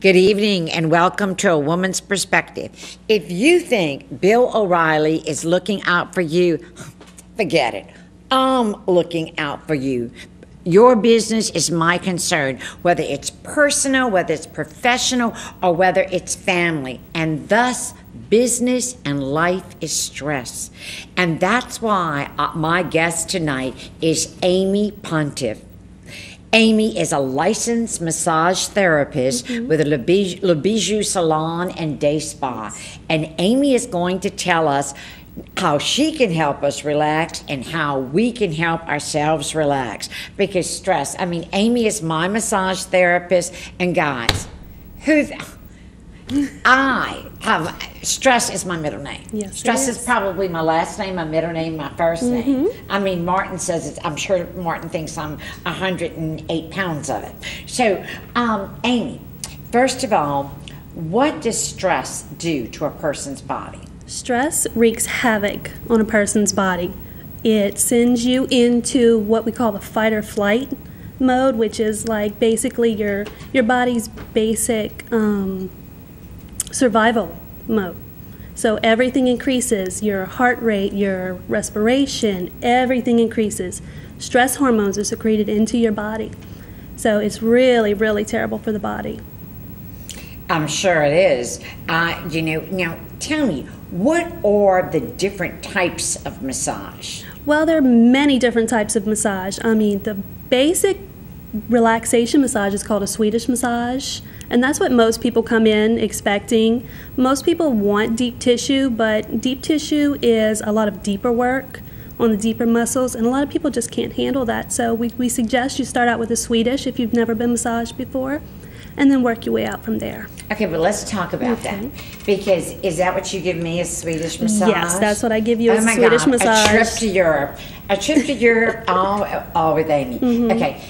Good evening and welcome to A Woman's Perspective. If you think Bill O'Reilly is looking out for you, forget it. I'm looking out for you. Your business is my concern, whether it's personal, whether it's professional, or whether it's family. And thus, business and life is stress. And that's why my guest tonight is Amy Pontiff. Amy is a licensed massage therapist with a Le Bijou Salon and Day Spa. And Amy is going to tell us how she can help us relax and how we can help ourselves relax. Because stress, Amy is my massage therapist. And guys, stress is my middle name. Yes, stress is probably my last name, my middle name, my first name. Martin says it's, I'm sure Martin thinks I'm 108 pounds of it. So, Amy, first of all, what does stress do to a person's body? Stress wreaks havoc on a person's body. It sends you into what we call the fight or flight mode, which is like basically your body's basic survival mode. So everything increases, your heart rate, your respiration, everything increases. Stress hormones are secreted into your body. So it's really, really terrible for the body. I'm sure it is. Now tell me, what are the different types of massage? Well, there are many different types of massage. The basic relaxation massage is called a Swedish massage, and that's what most people come in expecting. Most people want deep tissue, but deep tissue is a lot of deeper work on the deeper muscles, and a lot of people just can't handle that. So we suggest you start out with a Swedish if you've never been massaged before, and then work your way out from there. Okay, but let's talk about that. Because is that what you give me, a Swedish massage? Yes, that's what I give you, a Swedish God, massage. A trip to Europe, all with Amy. Okay,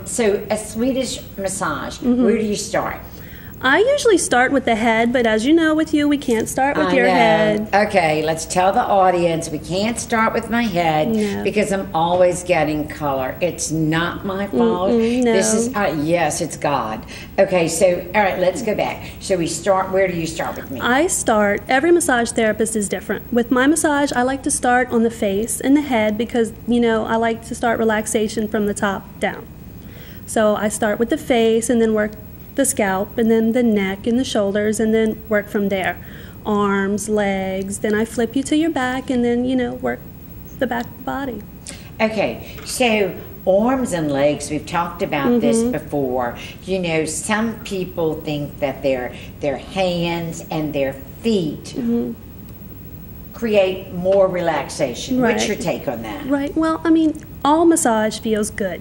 so a Swedish massage, where do you start? I usually start with the head, but as you know, with you, we can't start with your head. Okay, let's tell the audience we can't start with my head because I'm always getting color. It's not my fault. No. This is yes, it's God. Okay, so all right, let's go back. So we start. Where do you start with me? Every massage therapist is different. With my massage, I like to start on the face and the head because I like to start relaxation from the top down. So I start with the face and then work the scalp, and then the neck and the shoulders, and then work from there. Arms, legs, then I flip you to your back, and then, work the back of the body. Okay, so arms and legs, we've talked about this before. Some people think that their hands and their feet create more relaxation. Right. What's your take on that? Right, well, all massage feels good.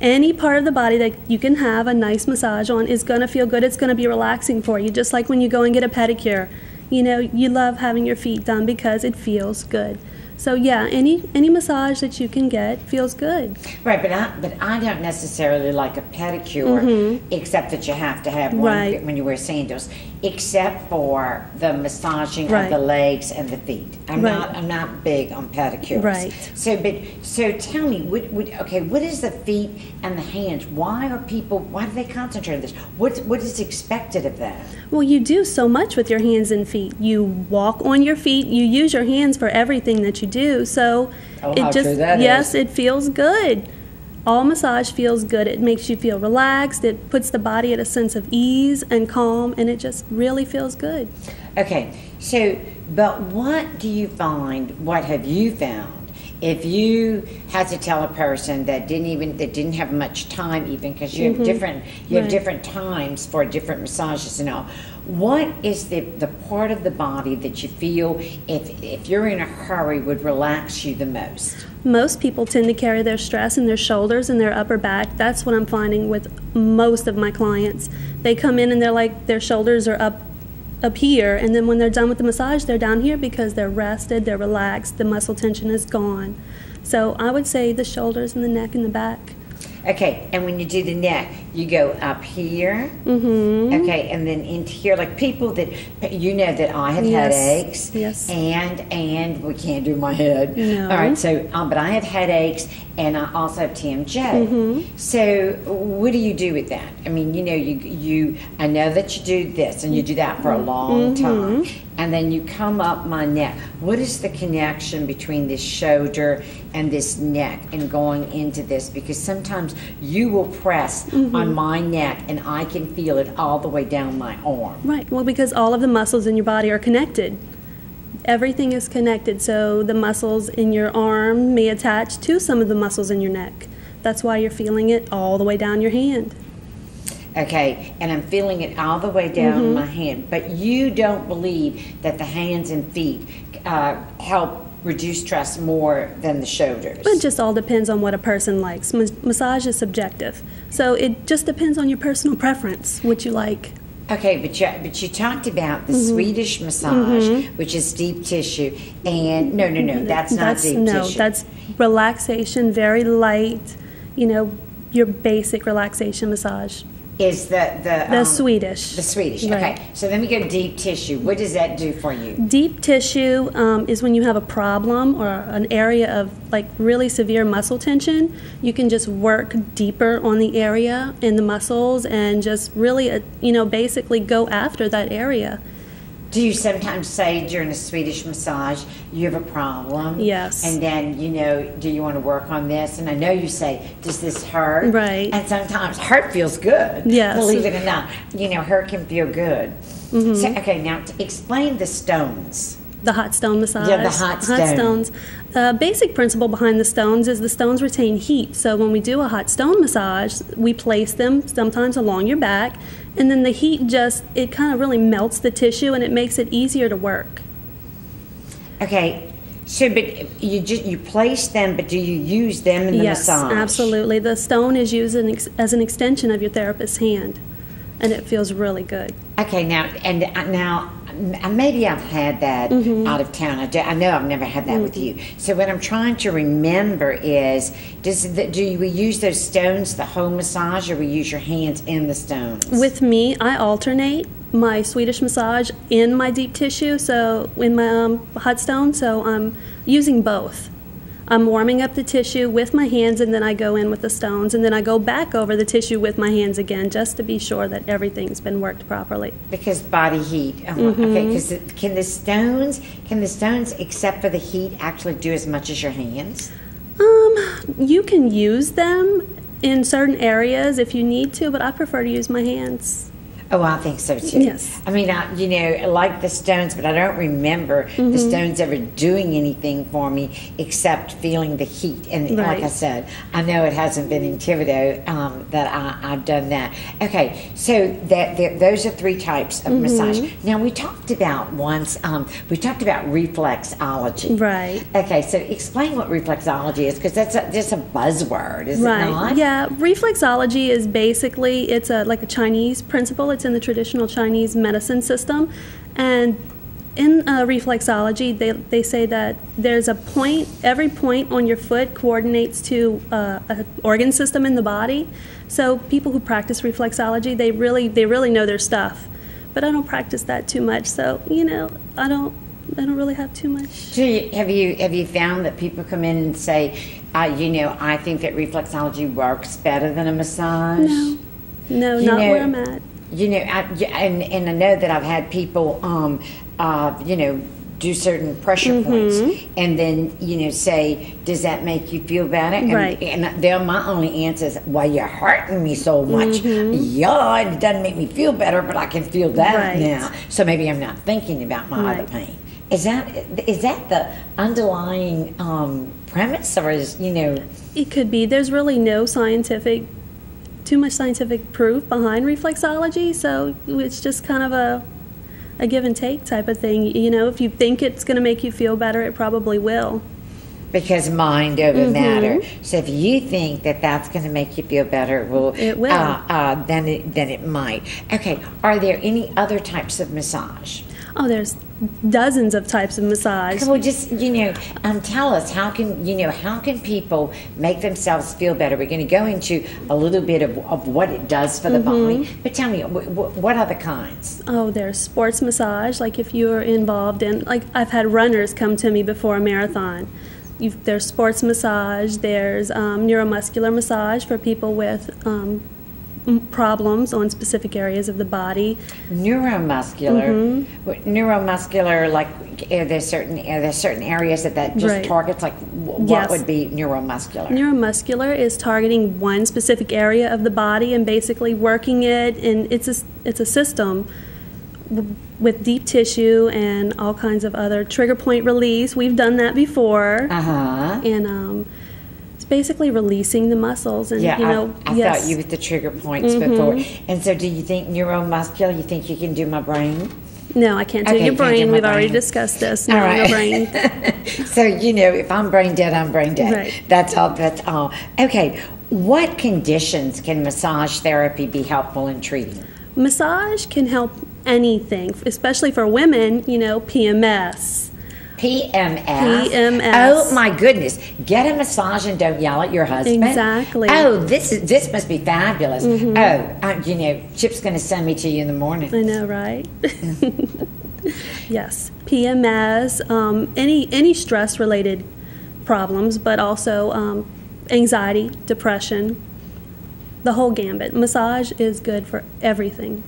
Any part of the body that you can have a nice massage on is going to feel good. It's going to be relaxing for you, just like when you go and get a pedicure. You love having your feet done because it feels good. So yeah, any massage that you can get feels good. Right, but I don't necessarily like a pedicure, except that you have to have one when you wear sandals, except for the massaging of the legs and the feet. I'm not big on pedicures. Right. So tell me, what is the feet and the hands? Why do they concentrate on this? What is expected of that? Well, you do so much with your hands and feet. You walk on your feet. You use your hands for everything that you do. So it feels good. All massage feels good. It makes you feel relaxed. It puts the body at a sense of ease and calm, and it just really feels good. Okay, so, but what have you found? If you had to tell a person that didn't have much time, even because you have different times for different massages and all, what is the part of the body that you feel if you're in a hurry would relax you the most? Most people tend to carry their stress in their shoulders and their upper back. That's what I'm finding with most of my clients. They come in and they're like, their shoulders are up here, and then when they're done with the massage, they're down here because they're rested, they're relaxed, the muscle tension is gone. So I would say the shoulders and the neck and the back. Okay, and when you do the neck, you go up here, okay, and then into here, like people that, that I have headaches, and we can't do my head. No. All right, so, but I have headaches, and I also have TMJ. So what do you do with that? I mean, I know that you do this and you do that for a long time, and then you come up my neck. What is the connection between this shoulder and this neck and going into this? Because sometimes you will press on my neck and I can feel it all the way down my arm. Right. Well, because all of the muscles in your body are connected. Everything is connected, so the muscles in your arm may attach to some of the muscles in your neck. That's why you're feeling it all the way down your hand. Okay, and I'm feeling it all the way down my hand. But you don't believe that the hands and feet help reduce stress more than the shoulders? It just all depends on what a person likes. Massage is subjective, so it just depends on your personal preference, what you like. Okay, but you talked about the Swedish massage, which is deep tissue, and no, that's not deep tissue. No, that's relaxation, very light, your basic relaxation massage. Is the Swedish. The Swedish, right. Okay. So let me go deep tissue. What does that do for you? Deep tissue is when you have a problem or an area of really severe muscle tension. You can just work deeper on the area in the muscles and just really, basically go after that area. Do you sometimes say during a Swedish massage, you have a problem? Yes. And then, do you want to work on this? And I know you say, does this hurt? Right. And sometimes hurt feels good. Yes. Believe it or not. Hurt can feel good. So, okay, now to explain the stones. The hot stone massage. Yeah, the hot stones. The basic principle behind the stones is the stones retain heat. So when we do a hot stone massage, we place them sometimes along your back, and then the heat it kind of really melts the tissue and it makes it easier to work. Okay, so but you place them, but do you use them in the massage? Yes, absolutely. The stone is used as an extension of your therapist's hand, and it feels really good. Okay, now maybe I've had that out of town. I know I've never had that with you. So what I'm trying to remember is, do we use those stones the whole massage, or we use your hands in the stones? With me, I alternate my Swedish massage in my deep tissue, so in my hot stone, so I'm using both. I'm warming up the tissue with my hands, and then I go in with the stones, and then I go back over the tissue with my hands again, just to be sure that everything's been worked properly. Because body heat. Okay, because can the stones, except for the heat, actually do as much as your hands? You can use them in certain areas if you need to, but I prefer to use my hands. Oh, I think so too. Yes. I mean, I like the stones, but I don't remember the stones ever doing anything for me except feeling the heat. And like I said, I know it hasn't been in Thibodeaux that I've done that. Okay, so those are three types of massage. Now, we talked about reflexology. Right. Okay, so explain what reflexology is, because that's a buzzword, is it not? Yeah, reflexology is basically, it's like a Chinese principle. It's in the traditional Chinese medicine system, and in reflexology, they say that there's a point. Every point on your foot coordinates to an organ system in the body. So people who practice reflexology, they really know their stuff. But I don't practice that too much, so I don't really have too much. So have you found that people come in and say, I think that reflexology works better than a massage? No, not where I'm at. And I know that I've had people, do certain pressure points, and then say, "Does that make you feel better?" And, right. And my only answer is, "Well, you're hurting me so much. Yeah, it doesn't make me feel better, but I can feel that now. So maybe I'm not thinking about my other pain." Is that the underlying premise, or is It could be. There's really no too much scientific proof behind reflexology, so it's just kind of a give and take type of thing. If you think it's going to make you feel better, it probably will. Because mind over matter. So if you think that that's going to make you feel better, it will. Then it might. Okay. Are there any other types of massage? Oh, there's dozens of types of massage. Well, just tell us, how can people make themselves feel better? We're going to go into a little bit of what it does for the body, but tell me, what other kinds? Oh, there's sports massage, like if you're involved in, I've had runners come to me before a marathon. There's sports massage, there's neuromuscular massage for people with problems on specific areas of the body. Neuromuscular, neuromuscular, like are there certain areas that just Right. targets? Like what Yes. would be neuromuscular? Neuromuscular is targeting one specific area of the body and basically working it, and it's a system with deep tissue and all kinds of other trigger point release. We've done that before, and it's basically releasing the muscles. And Yeah, you know, I yes, thought you with the trigger points before. And so, do you think neuromuscular? You think you can do my brain? no, I can't do Okay, your you can't do brain. my We've already brain. discussed this. No, All right. no brain. So if I'm brain dead, I'm brain dead. Right. That's all. That's all. Okay. What conditions can massage therapy be helpful in treating? Massage can help anything, especially for women. You know, PMS. PMS. PMS. Oh my goodness! Get a massage and don't yell at your husband. Exactly. Oh, this must be fabulous. Chip's going to send me to you in the morning. I know, right? Yes, PMS, any stress-related problems, but also anxiety, depression, the whole gambit. Massage is good for everything.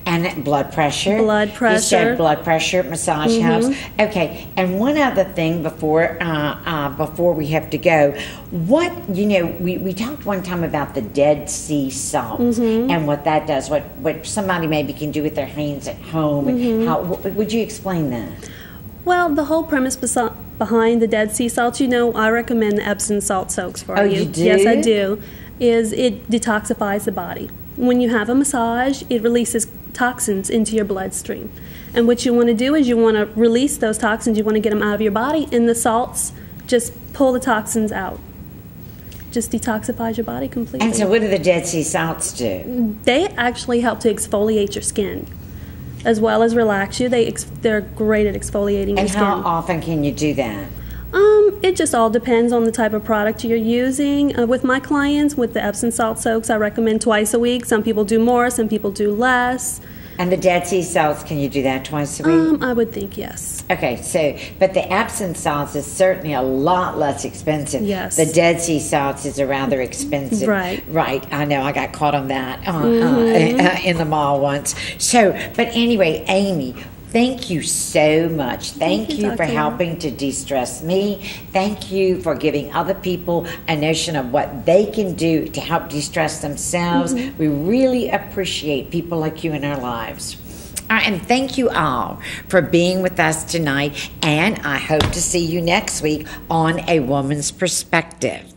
And blood pressure. Blood You pressure. said blood pressure, massage helps. Okay, and one other thing before we have to go, we talked one time about the Dead Sea salt and what that does, what somebody maybe can do with their hands at home. And how would you explain that? Well, the whole premise behind the Dead Sea salts, I recommend the Epsom salt soaks for Oh, you. you do? Yes, I do. Is it detoxifies the body. When you have a massage, it releases toxins into your bloodstream. And what you want to do is you want to release those toxins, you want to get them out of your body, and the salts just pull the toxins out. Just detoxifies your body completely. And so what do the Dead Sea salts do? They actually help to exfoliate your skin as well as relax you. They're great at exfoliating your And skin. how often can you do that? It just all depends on the type of product you're using. With my clients, with the Epsom salt soaks, I recommend twice a week. Some people do more, some people do less. And the Dead Sea salts, can you do that twice a week? I would think yes. Okay, but the Epsom salts is certainly a lot less expensive. Yes. The Dead Sea salts is a rather expensive. Right. Right, I know, I got caught on that in the mall once. So, but anyway, Amy, thank you so much. Thank you for Dr. helping to de-stress me. Thank you for giving other people a notion of what they can do to help de-stress themselves. We really appreciate people like you in our lives. And thank you all for being with us tonight. And I hope to see you next week on A Woman's Perspective.